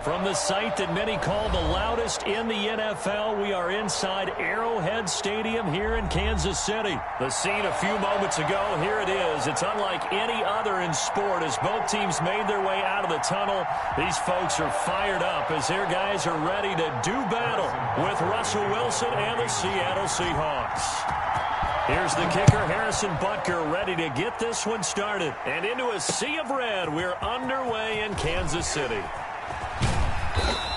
From the site that many call the loudest in the NFL, we are inside Arrowhead Stadium here in Kansas City. The scene a few moments ago, here it is. It's unlike any other in sport as both teams made their way out of the tunnel. These folks are fired up as their guys are ready to do battle with Russell Wilson and the Seattle Seahawks. Here's the kicker, Harrison Butker, ready to get this one started. And into a sea of red, we're underway in Kansas City.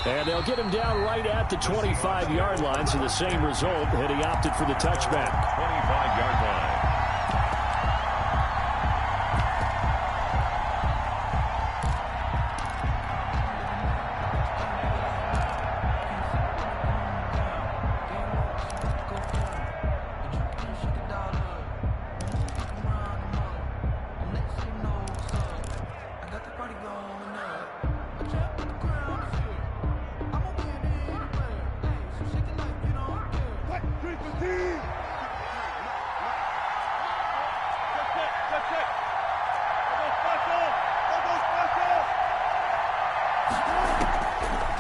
And they'll get him down right at the 25-yard line, so the same result, and he opted for the touchback. 25-yard line.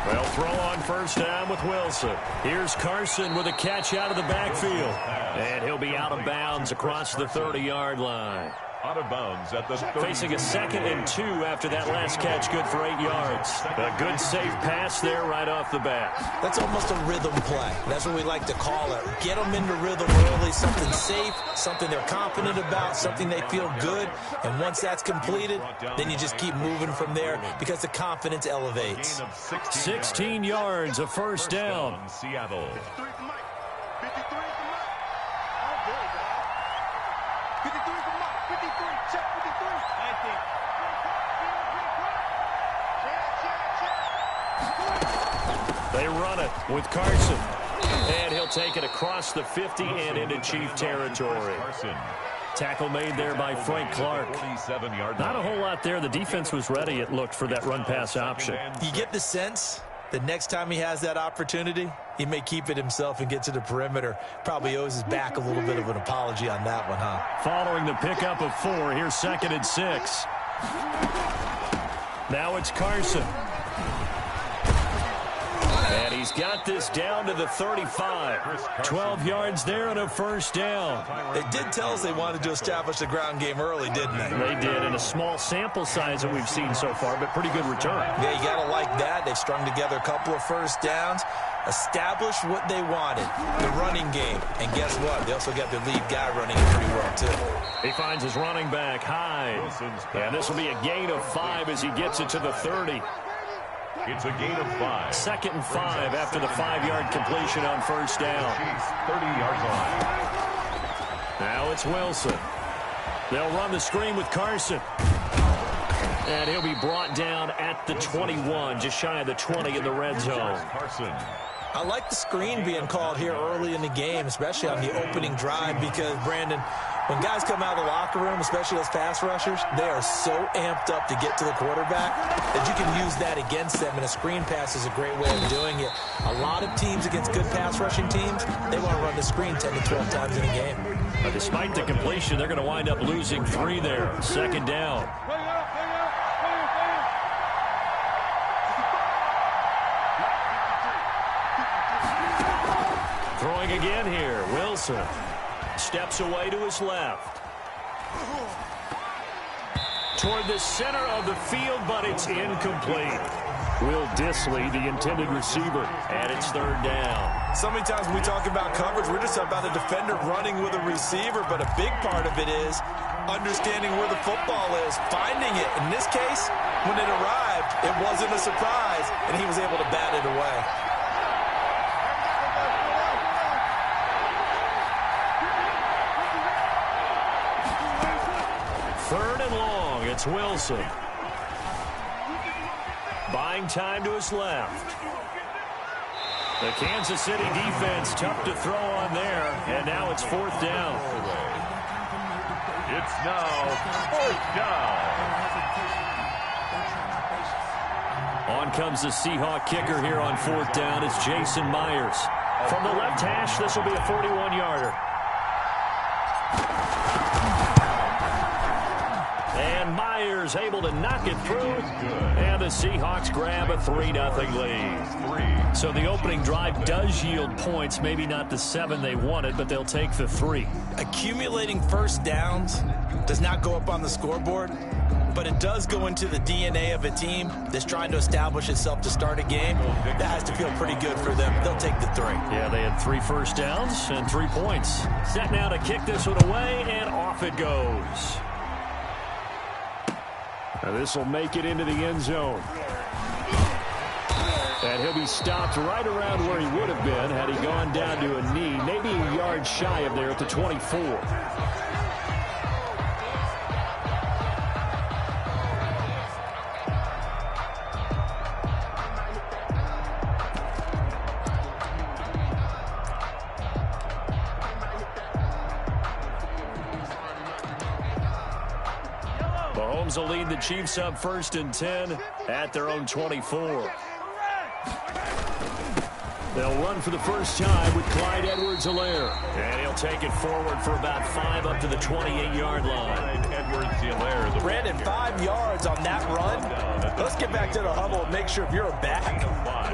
Well, throw on first down with Wilson. Here's Carson with a catch out of the backfield. And he'll be out of bounds across the 30-yard line. Out of bounds at the 30. Facing a 2nd and 2 after that last catch, good for 8 yards. A good, safe pass there right off the bat. That's almost a rhythm play. That's what we like to call it. Get them into rhythm early, something safe, something they're confident about, something they feel good. And once that's completed, then you just keep moving from there because the confidence elevates. 16 yards, a first down. Seattle. 53 for Mike. 53. Check 53. 19. They run it with Carson. And he'll take it across the 50 and into Chief territory. Tackle made there by Frank Clark. Not a whole lot there. The defense was ready, it looked, for that run-pass option. You get the sense the next time he has that opportunity, he may keep it himself and get to the perimeter. Probably owes his back a little bit of an apology on that one, huh? Following the pickup of 4, here's 2nd and 6. Now it's Carson. And he's got this down to the 35. 12 yards there and a first down. They did tell us they wanted to establish the ground game early, didn't they? They did, in a small sample size that we've seen so far, but pretty good return. Yeah, you got to like that. They've strung together a couple of first downs, established what they wanted, the running game. And guess what? They also got their lead guy running it pretty well, too. He finds his running back, Hyde. And this will be a gain of 5 as he gets it to the 30. It's a gain of 5. 2nd and 5 after the 5-yard completion on first down. 30 yards line. Now it's Wilson. They'll run the screen with Carson. And he'll be brought down at the 21, just shy of the 20 in the red zone. Carson. I like the screen being called here early in the game, especially on the opening drive, because, Brandon, when guys come out of the locker room, especially those pass rushers, they are so amped up to get to the quarterback that you can use that against them, and a screen pass is a great way of doing it. A lot of teams against good pass rushing teams, they want to run the screen 10 to 12 times in a game. But despite the completion, they're going to wind up losing 3 there. 2nd down. Throwing again here, Wilson. Steps away to his left. Toward the center of the field, but it's incomplete. Will Dissly, the intended receiver, and it's 3rd down. So many times when we talk about coverage, we're just about a defender running with a receiver, but a big part of it is understanding where the football is, finding it. In this case, when it arrived, it wasn't a surprise, and he was able to bat it away. Third and long, it's Wilson. Buying time to his left. The Kansas City defense tough to throw on there, and now it's 4th down. It's now 4th down. On comes the Seahawk kicker here on 4th down. It's Jason Myers. From the left hash, this will be a 41-yarder. And Myers able to knock it through. And the Seahawks grab a 3-0 lead. So the opening drive does yield points. Maybe not the 7 they wanted, but they'll take the 3. Accumulating first downs does not go up on the scoreboard, but it does go into the DNA of a team that's trying to establish itself to start a game. That has to feel pretty good for them. They'll take the 3. Yeah, they had 3 first downs and 3 points. Set now to kick this one away, and off it goes. Now this will make it into the end zone. And he'll be stopped right around where he would have been had he gone down to a knee, maybe a yard shy of there at the 24. Mahomes will lead the Chiefs up 1st and 10 at their own 24. They'll run for the first time with Clyde Edwards-Helaire. And he'll take it forward for about 5 up to the 28-yard line. Edwards-Helaire. Brandon, 5 yards on that run. Let's get back to the huddle and make sure if you're a back,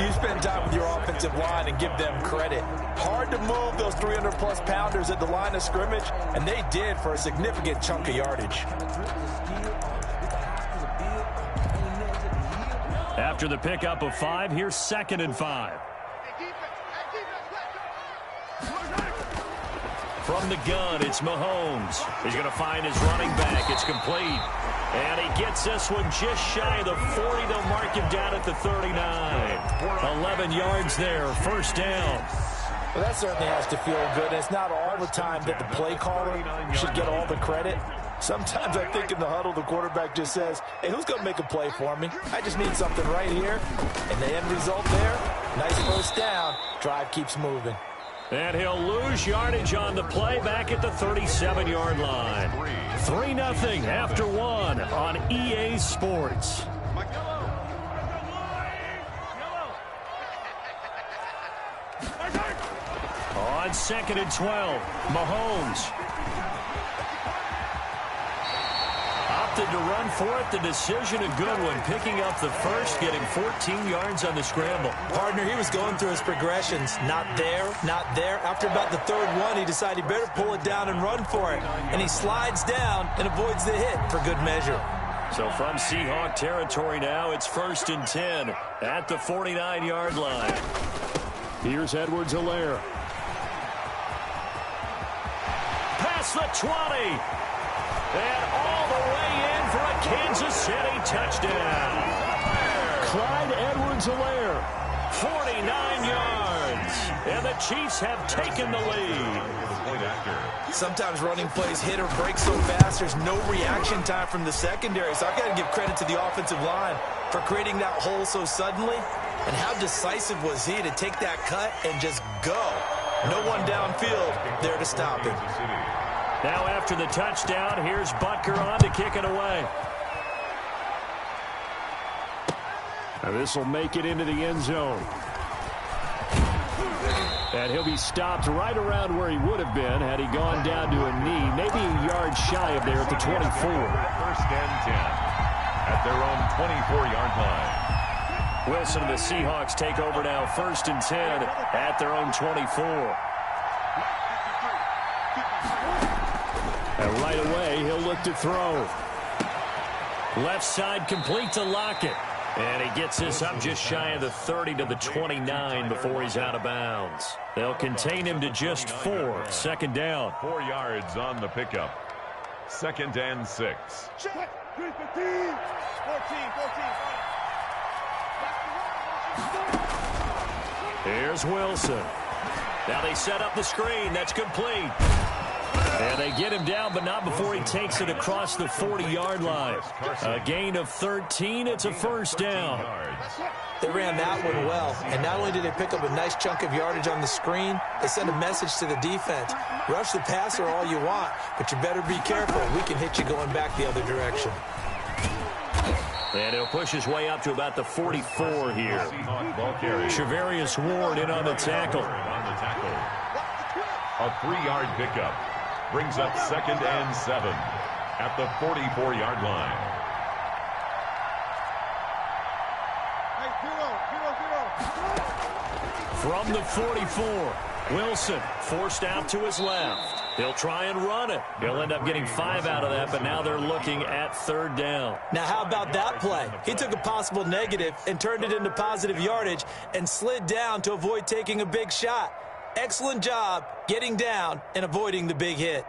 you spend time with your offensive line and give them credit. Hard to move those 300-plus pounders at the line of scrimmage, and they did for a significant chunk of yardage. After the pickup of 5, here's 2nd and 5. From the gun, it's Mahomes. He's going to find his running back. It's complete. And he gets this one just shy of the 40. They'll mark him down at the 39. 11 yards there, 1st down. Well, that certainly has to feel good. And it's not all the time that the play caller should get all the credit. Sometimes I think in the huddle, the quarterback just says, hey, who's going to make a play for me? I just need something right here. And the end result there, nice 1st down. Drive keeps moving. And he'll lose yardage on the play back at the 37-yard line. 3-0 after 1 on EA Sports. On 2nd and 12, Mahomes. Opted to run for it. The decision a good one. Picking up the first, getting 14 yards on the scramble. Partner, he was going through his progressions. Not there, not there. After about the 3rd one, he decided he better pull it down and run for it. And he slides down and avoids the hit for good measure. So from Seahawk territory now, it's 1st and 10 at the 49-yard line. Here's Edwards-Helaire. Past the 20. And all the way in for a Kansas City touchdown. Clyde Edwards-Helaire, 49 yards. And the Chiefs have taken the lead. Sometimes running plays hit or break so fast, there's no reaction time from the secondary. So I've got to give credit to the offensive line for creating that hole so suddenly. And how decisive was he to take that cut and just go? No one downfield there to stop him. Now after the touchdown, here's Butker on to kick it away. Now this will make it into the end zone. And he'll be stopped right around where he would have been had he gone down to a knee, maybe a yard shy of there at the 24. 1st and 10 at their own 24-yard line. Wilson and the Seahawks take over now, 1st and 10 at their own 24. And right away, he'll look to throw. Left side complete to Lockett. And he gets this up just shy of the 30 to the 29 before he's out of bounds. They'll contain him to just 4. 2nd down. 4 yards on the pickup. 2nd and 6. Here's Wilson. Now they set up the screen. That's complete. And they get him down, but not before he takes it across the 40-yard line. A gain of 13. It's a 1st down. They ran that one well, and not only did they pick up a nice chunk of yardage on the screen, they sent a message to the defense. Rush the passer all you want, but you better be careful. We can hit you going back the other direction. And he'll push his way up to about the 44 here. Shavarius Ward in on the tackle. A 3-yard pickup brings up 2nd and 7 at the 44-yard line. From the 44, Wilson forced out to his left. He'll try and run it. He'll end up getting 5 out of that, but now they're looking at third down. Now, how about that play? He took a possible negative and turned it into positive yardage and slid down to avoid taking a big shot. Excellent job getting down and avoiding the big hit.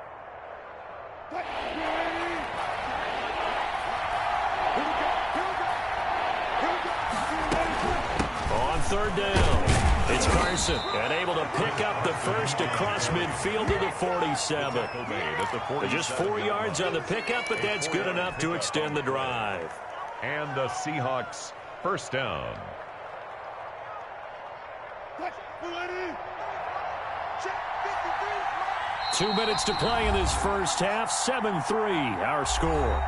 On third down, it's Carson, and able to pick up the first across midfield to the 47. Just 4 yards on the pickup, but that's good enough to extend the drive. And the Seahawks first down. Two minutes to play in this first half. 7-3, our score.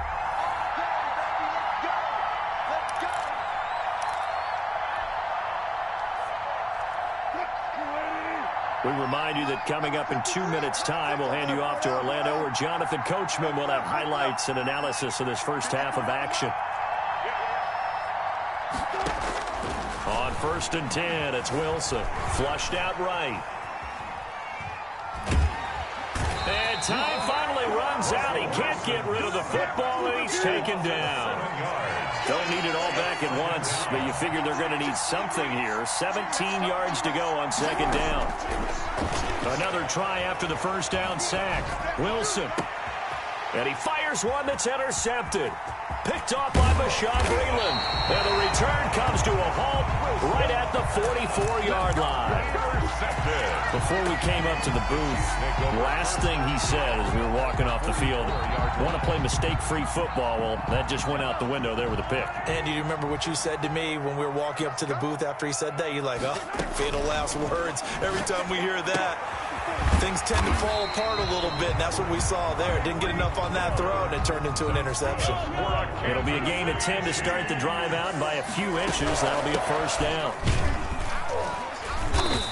We remind you that coming up in 2 minutes' time, we'll hand you off to Orlando, where Jonathan Coachman will have highlights and analysis of this first half of action. On 1st and 10, it's Wilson. Flushed out right. And time finally runs out. He can't get rid of the football, and he's taken down. Don't need it all back at once, but you figure they're going to need something here. 17 yards to go on second down. Another try after the first down sack. Wilson. And he fires one that's intercepted. Picked off by Bashaud Breeland. And the return comes to a halt right at the 44-yard line. Before we came up to the booth, last thing he said as we were walking off the field, want to play mistake-free football. Well, that just went out the window there with a pick. And do you remember what you said to me when we were walking up to the booth after he said that? You're like, oh, fatal last words. Every time we hear that, things tend to fall apart a little bit, and that's what we saw there. Didn't get enough on that throw, and it turned into an interception. It'll be a gain of 10 to start the drive out, and by a few inches, that'll be a first down.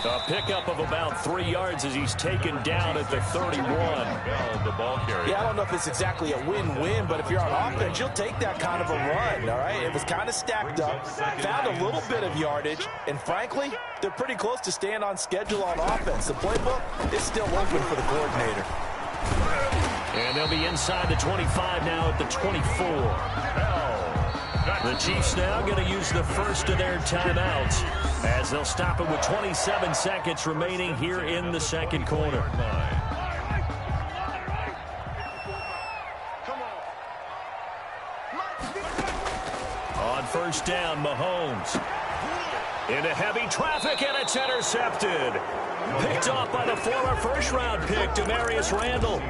A pickup of about 3 yards as he's taken down at the 31. Yeah, I don't know if it's exactly a win-win, but if you're on offense, you'll take that kind of a run, all right? It was kind of stacked up, found a little bit of yardage, and frankly, they're pretty close to staying on schedule on offense. The playbook is still open for the coordinator. And they'll be inside the 25 now at the 24. The Chiefs now going to use the first of their timeouts as they'll stop it with 27 seconds remaining here in the second quarter. On first down, Mahomes. Into heavy traffic, and it's intercepted. Picked off by the former first-round pick, Demarius Randall.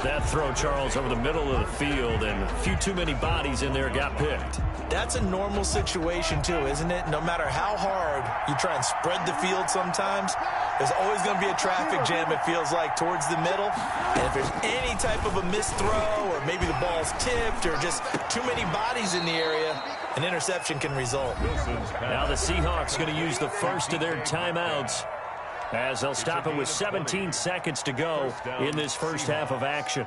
That throw, Charles, over the middle of the field, and a few too many bodies in there got picked. That's a normal situation, too, isn't it? No matter how hard you try and spread the field sometimes, there's always going to be a traffic jam, it feels like, towards the middle. And if there's any type of a missed throw, or maybe the ball's tipped, or just too many bodies in the area, an interception can result. Now the Seahawks going to use the first of their timeouts as they'll stop it with 17 seconds to go in this first half of action.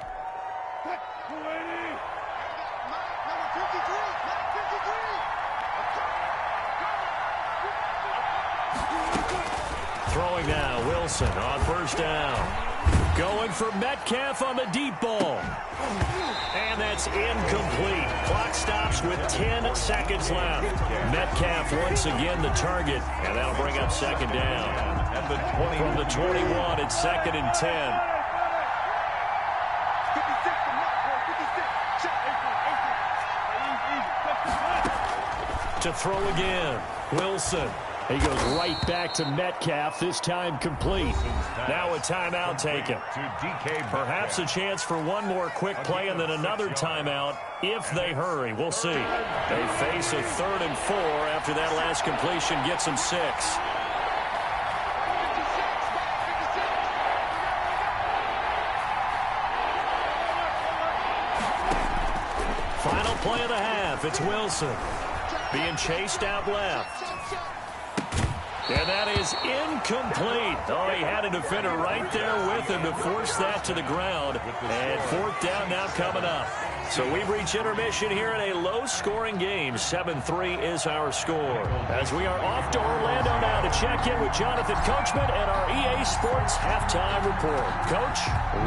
Throwing now, Wilson on first down. Going for Metcalf on the deep ball. And that's incomplete. Clock stops with 10 seconds left. Metcalf once again the target, and that'll bring up second down. From the 21, it's second and 10. To throw again, Wilson. He goes right back to Metcalf, this time complete. Now a timeout taken. Perhaps a chance for one more quick play and then another timeout if they hurry. We'll see. They face a 3rd and 4 after that last completion gets them 6. Final play of the half. It's Wilson being chased out left. And that is incomplete. Oh, he had a defender right there with him to force that to the ground. And fourth down now coming up. So we've reached intermission here in a low-scoring game. 7-3 is our score. As we are off to Orlando now to check in with Jonathan Coachman and our EA Sports halftime report. Coach,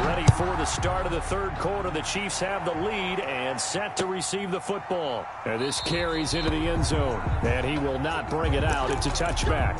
ready for the start of the third quarter. The Chiefs have the lead and set to receive the football. And this carries into the end zone. And he will not bring it out. It's a touchback.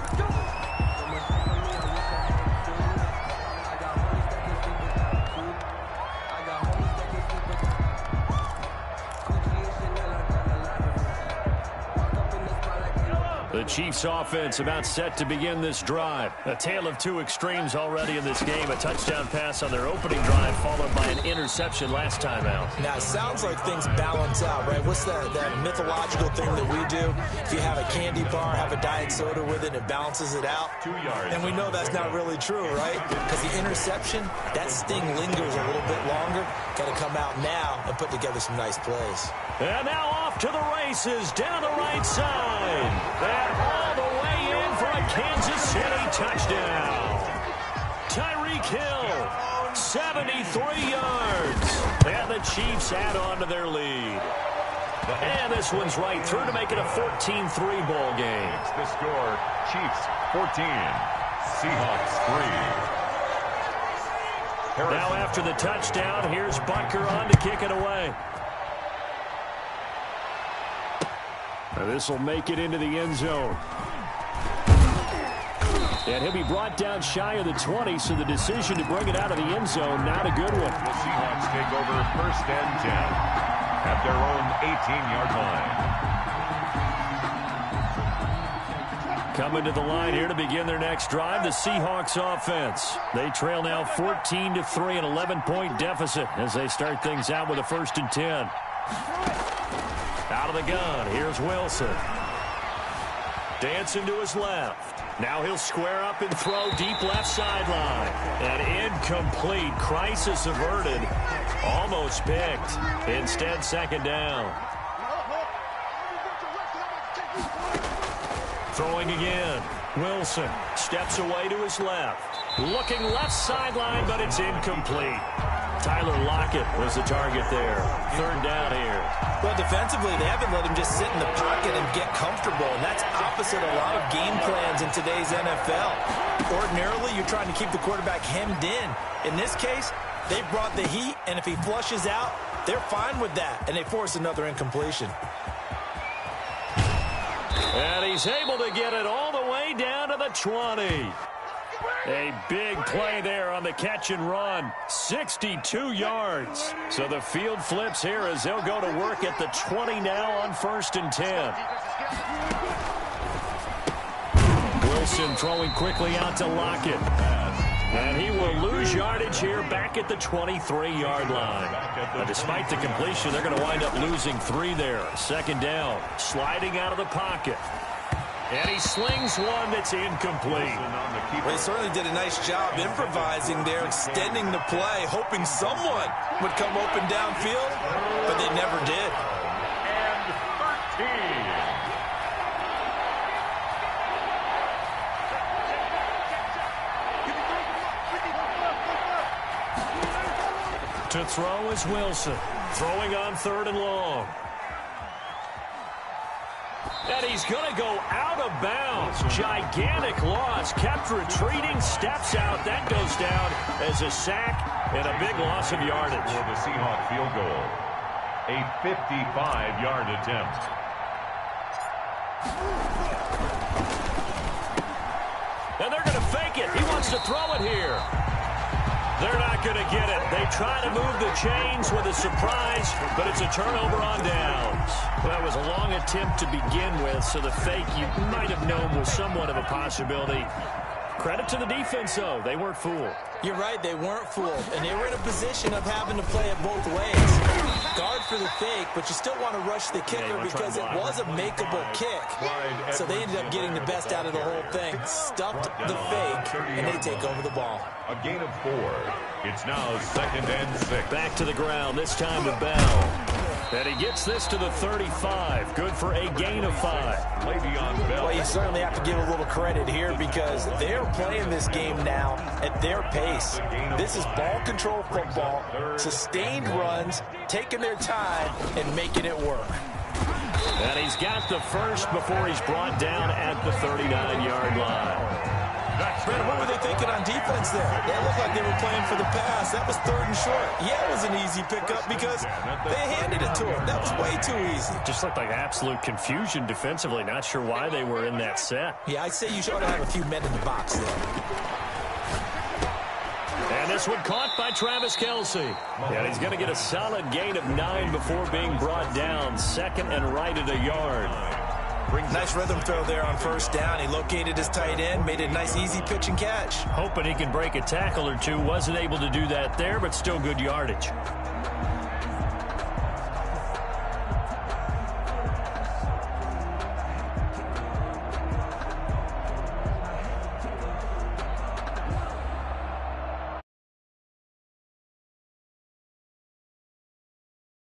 The Chiefs offense about set to begin this drive. A tale of two extremes already in this game. A touchdown pass on their opening drive followed by an interception last time out. Now, it sounds like things balance out, right? What's that mythological thing that we do? If you have a candy bar, have a diet soda with it, it balances it out. 2 yards. And we know that's not really true, right? Because the interception, that sting lingers a little bit longer. Got to come out now and put together some nice plays. And now off to the races down the right side. And all the way in for a Kansas City touchdown. Tyreek Hill, 73 yards. And the Chiefs add on to their lead. And this one's right through to make it a 14-3 ball game. The score, Chiefs 14, Seahawks 3. Now after the touchdown, here's Butker on to kick it away. This will make it into the end zone. And he'll be brought down shy of the 20, so the decision to bring it out of the end zone, not a good one. The Seahawks take over first and 10 at their own 18-yard line. Coming to the line here to begin their next drive, the Seahawks offense. They trail now 14-3, an 11-point deficit as they start things out with a first and 10. Out of the gun, here's Wilson. Dancing to his left. Now he'll square up and throw deep left sideline. An incomplete, crisis averted. Almost picked. Instead, second down. Throwing again. Wilson steps away to his left. Looking left sideline, but it's incomplete. Tyler Lockett was the target there. Third down here. Well, defensively, they haven't let him just sit in the pocket and get comfortable, and that's opposite a lot of game plans in today's NFL. Ordinarily, you're trying to keep the quarterback hemmed in. In this case, they brought the heat, and if he flushes out, they're fine with that, and they force another incompletion. And he's able to get it all the way down to the 20. A big play there on the catch and run. 62 yards. So the field flips here as they'll go to work at the 20 now on first and 10. Wilson throwing quickly out to Lockett. And he will lose yardage here back at the 23-yard line. Despite the completion, they're going to wind up losing 3 there. Second down. Sliding out of the pocket. And he slings one that's incomplete. Well, he certainly did a nice job improvising there, extending the play, hoping someone would come open downfield, but they never did. And 13. To throw is Wilson. Throwing on third and long. And he's going to go out of bounds. Gigantic loss. Kept retreating. Steps out. That goes down as a sack and a big loss of yardage. For the Seahawks field goal. A 55-yard attempt. And they're going to fake it. He wants to throw it here. They're not going to get it. They try to move the chains with a surprise, but it's a turnover on downs. That was a long attempt to begin with, so the fake you might have known was somewhat of a possibility. Credit to the defense, though. They weren't fooled. You're right, they weren't fooled, and they were in a position of having to play it both ways. Guard for the fake, but you still want to rush the kicker because it was a makeable kick. So they ended up getting the best out of the whole thing. Stuffed the fake, and they take over the ball. A gain of 4. It's now second and 6. Back to the ground, this time with Bell. And he gets this to the 35. Good for a gain of 5. Well, you certainly have to give a little credit here because they're playing this game now at their pace. This is ball control football, sustained runs, taking their time, and making it work. And he's got the first before he's brought down at the 39-yard line. Brandon, what were they thinking on defense there? They looked like they were playing for the pass. That was 3rd and short. Yeah, it was an easy pickup because they handed it to him. That was way too easy. Just looked like absolute confusion defensively. Not sure why they were in that set. Yeah, I'd say you should have a few men in the box there. And this one caught by Travis Kelce. And he's going to get a solid gain of 9 before being brought down. 2nd and right at a yard. Nice rhythm throw there on 1st down. He located his tight end, made a nice easy pitch and catch. Hoping he can break a tackle or two. Wasn't able to do that there, but still good yardage.